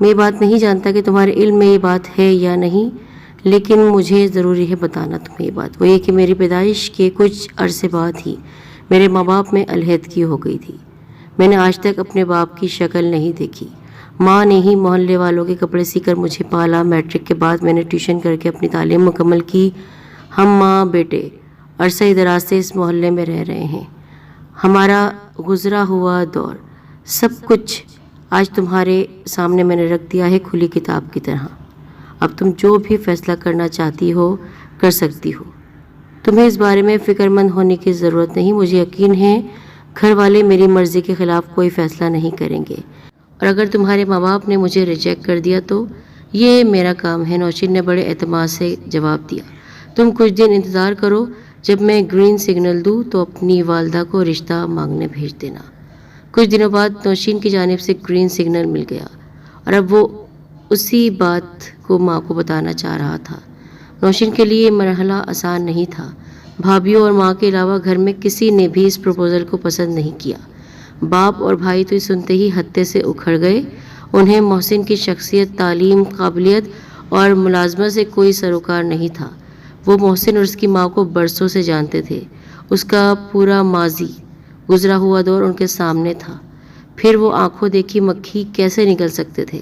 میں یہ بات نہیں جانتا کہ تمہارے علم میں یہ بات ہے یا نہیں، لیکن مجھے ضروری ہے بتانا تمہیں یہ بات۔ وہ یہ کہ میری پیدائش کے کچھ عرصے بعد ہی میرے ماں باپ میں علیحدگی ہو گئی تھی۔ میں نے آج تک اپنے باپ کی شکل نہیں دیکھی۔ ماں نے ہی محلے والوں کے کپڑے سی کر مجھے پالا۔ میٹرک کے بعد میں نے ٹیوشن کر کے اپنی تعلیم مکمل کی۔ ہم ماں بیٹے عرصہ دراز سے اس محلے میں رہ رہے ہیں۔ ہمارا گزرا ہوا دور سب کچھ آج تمہارے سامنے میں نے رکھ دیا ہے کھلی کتاب کی طرح۔ اب تم جو بھی فیصلہ کرنا چاہتی ہو کر سکتی ہو۔ تمہیں اس بارے میں فکر مند ہونے کی ضرورت نہیں۔ مجھے یقین ہے گھر والے میری مرضی کے خلاف کوئی فیصلہ نہیں کریں گے، اور اگر تمہارے ماں باپ نے مجھے ریجیکٹ کر دیا تو یہ میرا کام ہے۔ نوشین نے بڑے اعتماد سے جواب دیا۔ تم کچھ دن انتظار کرو، جب میں گرین سگنل دوں تو اپنی والدہ کو رشتہ مانگنے بھیج دینا۔ کچھ دنوں بعد نوشین کی جانب سے گرین سگنل مل گیا، اور اب وہ اسی بات کو ماں کو بتانا چاہ رہا تھا۔ نوشین کے لیے یہ مرحلہ آسان نہیں تھا۔ بھابھیوں اور ماں کے علاوہ گھر میں کسی نے بھی اس پروپوزل کو پسند نہیں کیا۔ باپ اور بھائی تو سنتے ہی ہتے سے اکھڑ گئے۔ انہیں محسن کی شخصیت، تعلیم، قابلیت اور ملازمت سے کوئی سروکار نہیں تھا۔ وہ محسن اور اس کی ماں کو برسوں سے جانتے تھے۔ اس کا پورا ماضی، گزرا ہوا دور ان کے سامنے تھا، پھر وہ آنکھوں دیکھی مکھی کیسے نکل سکتے تھے؟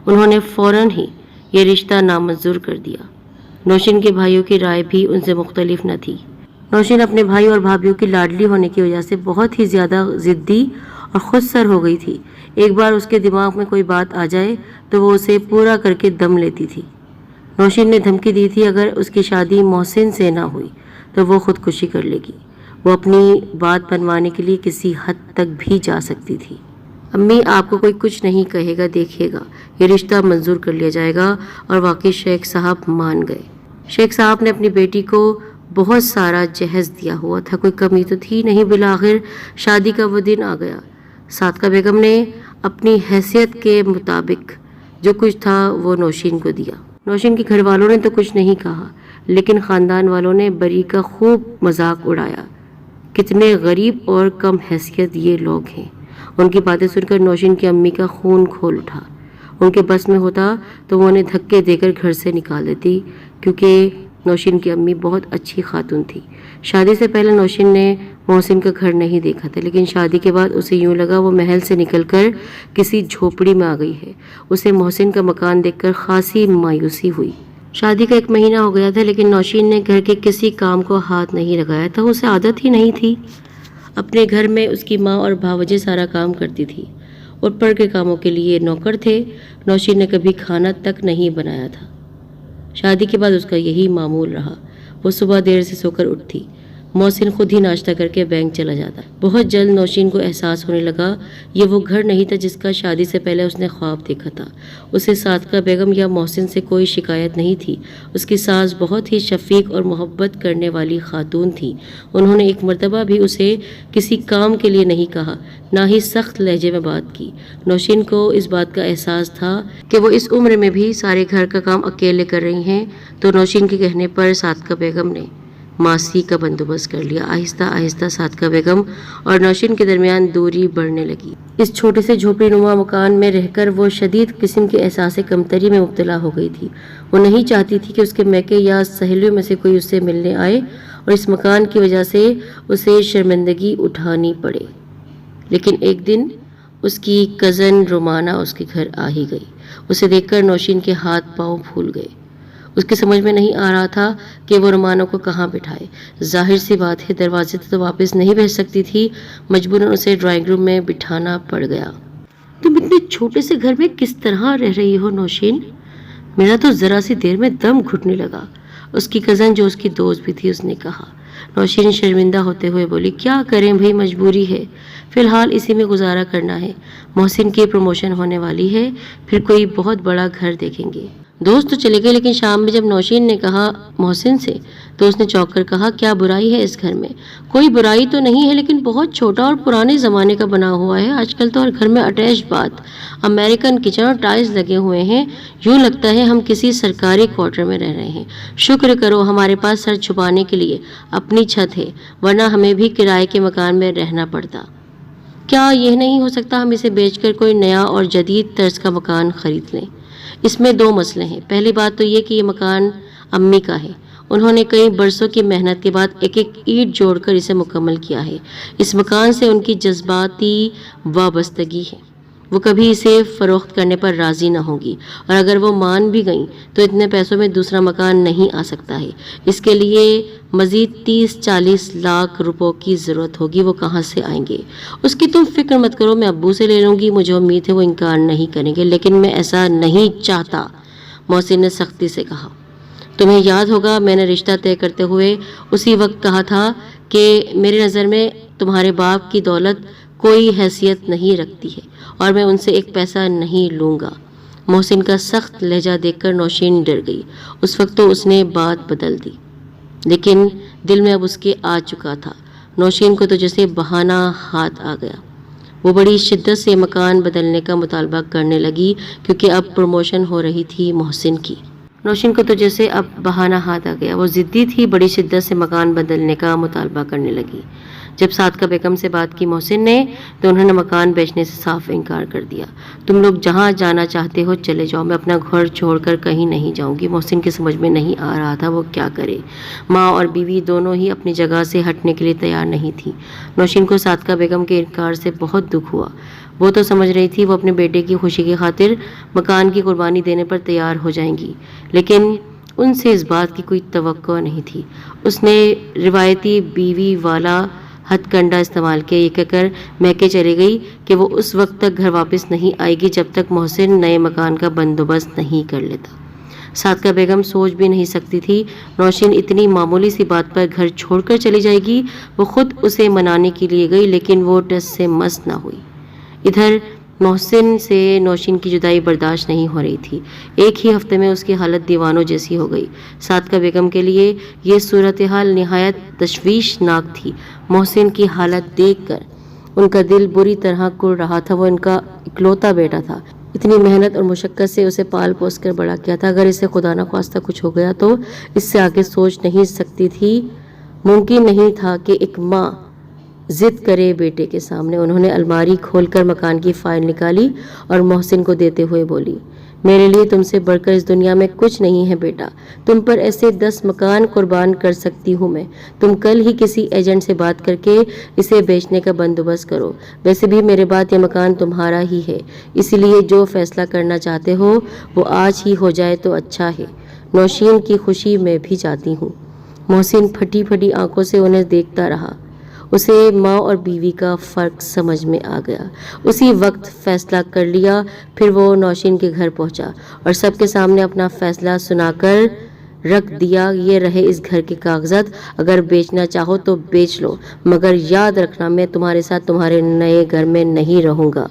انہوں نے فوراً ہی یہ رشتہ نامنظور کر دیا۔ نوشین کے بھائیوں کی رائے بھی ان سے مختلف نہ تھی۔ نوشین اپنے بھائی اور بھابھیوں کی لاڈلی ہونے کی وجہ سے بہت ہی زیادہ ضدی اور خود سر ہو گئی تھی۔ ایک بار اس کے دماغ میں کوئی بات آ جائے تو وہ اسے پورا کر کے دم لیتی تھی۔ نوشین نے دھمکی دی تھی اگر اس کی شادی محسن سے نہ ہوئی تو وہ خودکشی کر لے گی۔ وہ اپنی بات منوانے کے لیے کسی حد تک بھی جا سکتی تھی۔ امی، آپ کو کوئی کچھ نہیں کہے گا، دیکھیے گا، یہ رشتہ منظور کر لیا جائے گا۔ اور واقعی شیخ صاحب مان گئے۔ شیخ صاحب نے اپنی بیٹی کو بہت سارا جہیز دیا ہوا تھا، کوئی کمی تو تھی نہیں۔ بالآخر شادی کا وہ دن آ گیا۔ صادقہ بیگم نے اپنی حیثیت کے مطابق جو کچھ تھا وہ نوشین کو دیا۔ نوشین کے گھر والوں نے تو کچھ نہیں کہا، لیکن خاندان والوں نے بری کا خوب مذاق اڑایا۔ کتنے غریب اور کم حیثیت یہ لوگ ہیں۔ ان کی باتیں سن کر نوشین کی امی کا خون کھول اٹھا۔ ان کے بس میں ہوتا تو وہ انہیں دھکے دے کر گھر سے نکال دیتی، کیونکہ نوشین کی امی بہت اچھی خاتون تھی۔ شادی سے پہلے نوشین نے محسن کا گھر نہیں دیکھا تھا، لیکن شادی کے بعد اسے یوں لگا وہ محل سے نکل کر کسی جھوپڑی میں آ گئی ہے۔ اسے محسن کا مکان دیکھ کر خاصی مایوسی ہوئی۔ شادی کا 1 مہینہ ہو گیا تھا، لیکن نوشین نے گھر کے کسی کام کو ہاتھ نہیں لگایا تھا۔ اسے عادت ہی نہیں تھی۔ اپنے گھر میں اس کی ماں اور بھاوجے سارا کام کرتی تھی، اور پر کے کاموں کے لیے نوکر تھے۔ نوشین نے کبھی کھانا تک نہیں بنایا تھا۔ شادی کے بعد اس کا یہی معمول رہا۔ وہ صبح دیر سے سو کر اٹھتی، محسن خود ہی ناشتہ کر کے بینک چلا جاتا۔ بہت جلد نوشین کو احساس ہونے لگا یہ وہ گھر نہیں تھا جس کا شادی سے پہلے اس نے خواب دیکھا تھا۔ اسے صادقہ بیگم یا محسن سے کوئی شکایت نہیں تھی۔ اس کی ساس بہت ہی شفیق اور محبت کرنے والی خاتون تھی۔ انہوں نے ایک مرتبہ بھی اسے کسی کام کے لیے نہیں کہا، نہ ہی سخت لہجے میں بات کی۔ نوشین کو اس بات کا احساس تھا کہ وہ اس عمر میں بھی سارے گھر کا کام اکیلے کر رہی ہیں، تو نوشین کے کہنے پر صادقہ بیگم نے ماسی کا بندوبست کر لیا۔ آہستہ آہستہ صادقہ بیگم اور نوشین کے درمیان دوری بڑھنے لگی۔ اس چھوٹے سے جھوپڑی نما مکان میں رہ کر وہ شدید قسم کے احساس کمتری میں مبتلا ہو گئی تھی۔ وہ نہیں چاہتی تھی کہ اس کے میکے یا سہیلیوں میں سے کوئی اس سے ملنے آئے اور اس مکان کی وجہ سے اسے شرمندگی اٹھانی پڑے۔ لیکن ایک دن اس کی کزن رومانہ اس کے گھر آ ہی گئی۔ اسے دیکھ کر نوشین کے ہاتھ پاؤں پھول گئے۔ اس کے سمجھ میں نہیں آ رہا تھا کہ وہ رومانہ کو کہاں بٹھائے۔ ظاہر سی بات ہے دروازے سے تو واپس نہیں بھیج سکتی تھی، مجبوراً اسے ڈرائنگ روم میں بٹھانا پڑ گیا۔ تم اتنے چھوٹے سے گھر میں کس طرح رہ رہی ہو نوشین؟ میرا تو ذرا سی دیر میں دم گھٹنے لگا، اس کی کزن جو اس کی دوست بھی تھی اس نے کہا۔ نوشین شرمندہ ہوتے ہوئے بولی، کیا کریں بھائی، مجبوری ہے، فی الحال اسی میں گزارا کرنا ہے۔ محسن کی پروموشن ہونے والی ہے، پھر کوئی بہت بڑا گھر دیکھیں گے۔ دوست تو چلے گئے، لیکن شام میں جب نوشین نے کہا محسن سے تو اس نے چونک کر کہا، کیا برائی ہے اس گھر میں؟ کوئی برائی تو نہیں ہے، لیکن بہت چھوٹا اور پرانے زمانے کا بنا ہوا ہے۔ آج کل تو ہر گھر میں اٹیچ باتھ، امریکن کچن اور ٹائلز لگے ہوئے ہیں، یوں لگتا ہے ہم کسی سرکاری کوارٹر میں رہ رہے ہیں۔ شکر کرو ہمارے پاس سر چھپانے کے لیے اپنی چھت ہے، ورنہ ہمیں بھی کرائے کے مکان میں رہنا پڑتا۔ کیا یہ نہیں ہو سکتا ہم اسے بیچ کر کوئی نیا اور جدید طرز کا مکان خرید لیں؟ اس میں دو مسئلے ہیں۔ پہلی بات تو یہ کہ یہ مکان امی کا ہے، انہوں نے کئی برسوں کی محنت کے بعد ایک ایک اینٹ جوڑ کر اسے مکمل کیا ہے۔ اس مکان سے ان کی جذباتی وابستگی ہے، وہ کبھی اسے فروخت کرنے پر راضی نہ ہوگی، اور اگر وہ مان بھی گئیں تو اتنے پیسوں میں دوسرا مکان نہیں آ سکتا ہے۔ اس کے لیے مزید 30-40 لاکھ روپوں کی ضرورت ہوگی، وہ کہاں سے آئیں گے؟ اس کی تم فکر مت کرو، میں ابو سے لے لوں گی، مجھے امید ہے وہ انکار نہیں کریں گے، لیکن میں ایسا نہیں چاہتا، محسن نے سختی سے کہا۔ تمہیں یاد ہوگا میں نے رشتہ طے کرتے ہوئے اسی وقت کہا تھا کہ میرے نظر میں تمہارے باپ کی دولت کوئی حیثیت نہیں رکھتی ہے اور میں ان سے ایک پیسہ نہیں لوں گا۔ محسن کا سخت لہجہ دیکھ کر نوشین ڈر گئی۔ اس وقت تو اس نے بات بدل دی، لیکن دل میں اب اس کے آ چکا تھا۔ نوشین کو تو جیسے بہانہ ہاتھ آ گیا۔ وہ بڑی شدت سے مکان بدلنے کا مطالبہ کرنے لگی کیونکہ اب پروموشن ہو رہی تھی محسن کی۔ نوشین کو تو جیسے اب بہانہ ہاتھ آ گیا، وہ ضدی تھی، بڑی شدت سے مکان بدلنے کا مطالبہ کرنے لگی۔ جب صادقہ بیگم سے بات کی محسن نے تو انہوں نے مکان بیچنے سے صاف انکار کر دیا۔ تم لوگ جہاں جانا چاہتے ہو چلے جاؤ، میں اپنا گھر چھوڑ کر کہیں نہیں جاؤں گی۔ محسن کی سمجھ میں نہیں آ رہا تھا وہ کیا کرے۔ ماں اور بیوی دونوں ہی اپنی جگہ سے ہٹنے کے لیے تیار نہیں تھی۔ نوشین کو صادقہ بیگم کے انکار سے بہت دکھ ہوا۔ وہ تو سمجھ رہی تھی وہ اپنے بیٹے کی خوشی کی خاطر مکان کی قربانی دینے پر تیار ہو جائیں گی، لیکن ان سے اس بات کی کوئی توقع نہیں تھی۔ اس نے روایتی بیوی والا ہتھ کنڈا استعمال کیا، یہ کہہ کر میکے چلی گئی کہ وہ اس وقت تک گھر واپس نہیں آئے گی جب تک محسن نئے مکان کا بندوبست نہیں کر لیتا۔ صادقہ بیگم سوچ بھی نہیں سکتی تھی نوشین اتنی معمولی سی بات پر گھر چھوڑ کر چلی جائے گی۔ وہ خود اسے منانے کے لیے گئی لیکن وہ ٹس سے مس نہ ہوئی۔ ادھر محسن سے نوشین کی جدائی برداشت نہیں ہو رہی تھی۔ ایک ہی ہفتے میں اس کی حالت دیوانوں جیسی ہو گئی۔ صادقہ بیگم کے لیے یہ صورتحال نہایت تشویشناک تھی۔ محسن کی حالت دیکھ کر ان کا دل بری طرح کڑ رہا تھا۔ وہ ان کا اکلوتا بیٹا تھا، اتنی محنت اور مشقت سے اسے پال پوس کر بڑا کیا تھا۔ اگر اسے خدا نخواستہ کچھ ہو گیا تو اس سے آگے سوچ نہیں سکتی تھی۔ ممکن نہیں تھا کہ ایک ماں ضد کرے بیٹے کے سامنے۔ انہوں نے الماری کھول کر مکان کی فائل نکالی اور محسن کو دیتے ہوئے بولی، میرے لیے تم سے بڑھ کر اس دنیا میں کچھ نہیں ہے بیٹا، تم پر ایسے 10 مکان قربان کر سکتی ہوں میں۔ تم کل ہی کسی ایجنٹ سے بات کر کے اسے بیچنے کا بندوبست کرو۔ ویسے بھی میرے بعد یہ مکان تمہارا ہی ہے، اس لیے جو فیصلہ کرنا چاہتے ہو وہ آج ہی ہو جائے تو اچھا ہے۔ نوشین کی خوشی میں بھی چاہتی ہوں۔ محسن پھٹی پھٹی آنکھوں سے انہیں دیکھتا رہا۔ اسے ماں اور بیوی کا فرق سمجھ میں آ گیا۔ اسی وقت فیصلہ کر لیا۔ پھر وہ نوشین کے گھر پہنچا اور سب کے سامنے اپنا فیصلہ سنا کر رکھ دیا، یہ رہے اس گھر کے کاغذات، اگر بیچنا چاہو تو بیچ لو، مگر یاد رکھنا میں تمہارے ساتھ تمہارے نئے گھر میں نہیں رہوں گا،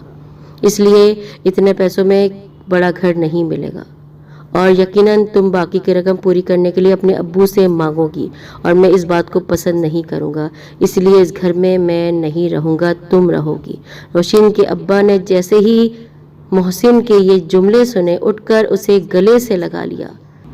اس لیے اتنے پیسوں میں بڑا گھر نہیں ملے گا، اور یقیناً تم باقی کی رقم پوری کرنے کے لیے اپنے ابو سے مانگو گی، اور میں اس بات کو پسند نہیں کروں گا، اس لیے اس گھر میں میں نہیں رہوں گا، تم رہو گی۔ نوشین کے ابا نے جیسے ہی محسن کے یہ جملے سنے اٹھ کر اسے گلے سے لگا لیا،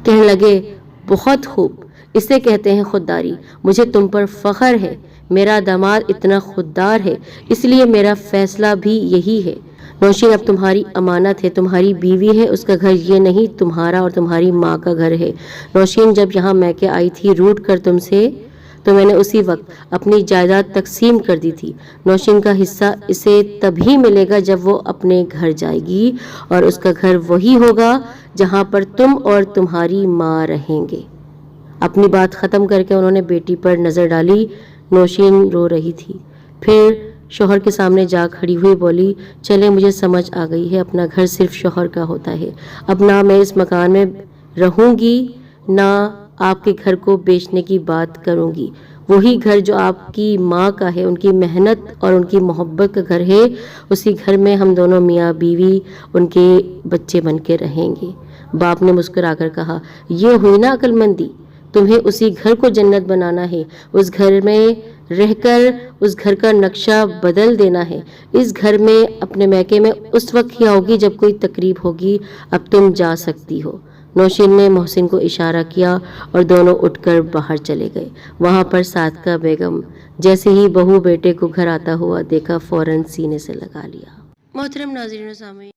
کہنے لگے، بہت خوب، اسے کہتے ہیں خودداری، مجھے تم پر فخر ہے، میرا داماد اتنا خوددار ہے، اس لیے میرا فیصلہ بھی یہی ہے۔ نوشین اب تمہاری امانت ہے، تمہاری بیوی ہے، اس کا گھر یہ نہیں تمہارا اور تمہاری ماں کا گھر ہے۔ نوشین جب یہاں میکے آئی تھی روٹ کر تم سے، تو میں نے اسی وقت اپنی جائیداد تقسیم کر دی تھی۔ نوشین کا حصہ اسے تبھی ملے گا جب وہ اپنے گھر جائے گی، اور اس کا گھر وہی ہوگا جہاں پر تم اور تمہاری ماں رہیں گے۔ اپنی بات ختم کر کے انہوں نے بیٹی پر نظر ڈالی۔ نوشین رو رہی تھی، پھر شوہر کے سامنے جا کھڑی ہوئی بولی، چلے مجھے سمجھ آ گئی ہے، اپنا گھر صرف شوہر کا ہوتا ہے، اب نہ میں اس مکان میں رہوں گی نہ آپ کے گھر کو بیچنے کی بات کروں گی، وہی گھر جو آپ کی ماں کا ہے، ان کی محنت اور ان کی محبت کا گھر ہے، اسی گھر میں ہم دونوں میاں بیوی ان کے بچے بن کے رہیں گے۔ باپ نے مسکرا کر کہا، یہ ہوئی نا عقل مندی، تمہیں اسی گھر کو جنت بنانا ہے، اس گھر میں رہ کر اس گھر کا نقشہ بدل دینا ہے۔ اس گھر میں اپنے میکے میں اس وقت ہی آؤگی جب کوئی تقریب ہوگی، اب تم جا سکتی ہو۔ نوشین نے محسن کو اشارہ کیا اور دونوں اٹھ کر باہر چلے گئے۔ وہاں پر صادقہ بیگم جیسے ہی بہو بیٹے کو گھر آتا ہوا دیکھا فوراً سینے سے لگا لیا۔ محترم ناظرین و سامعین،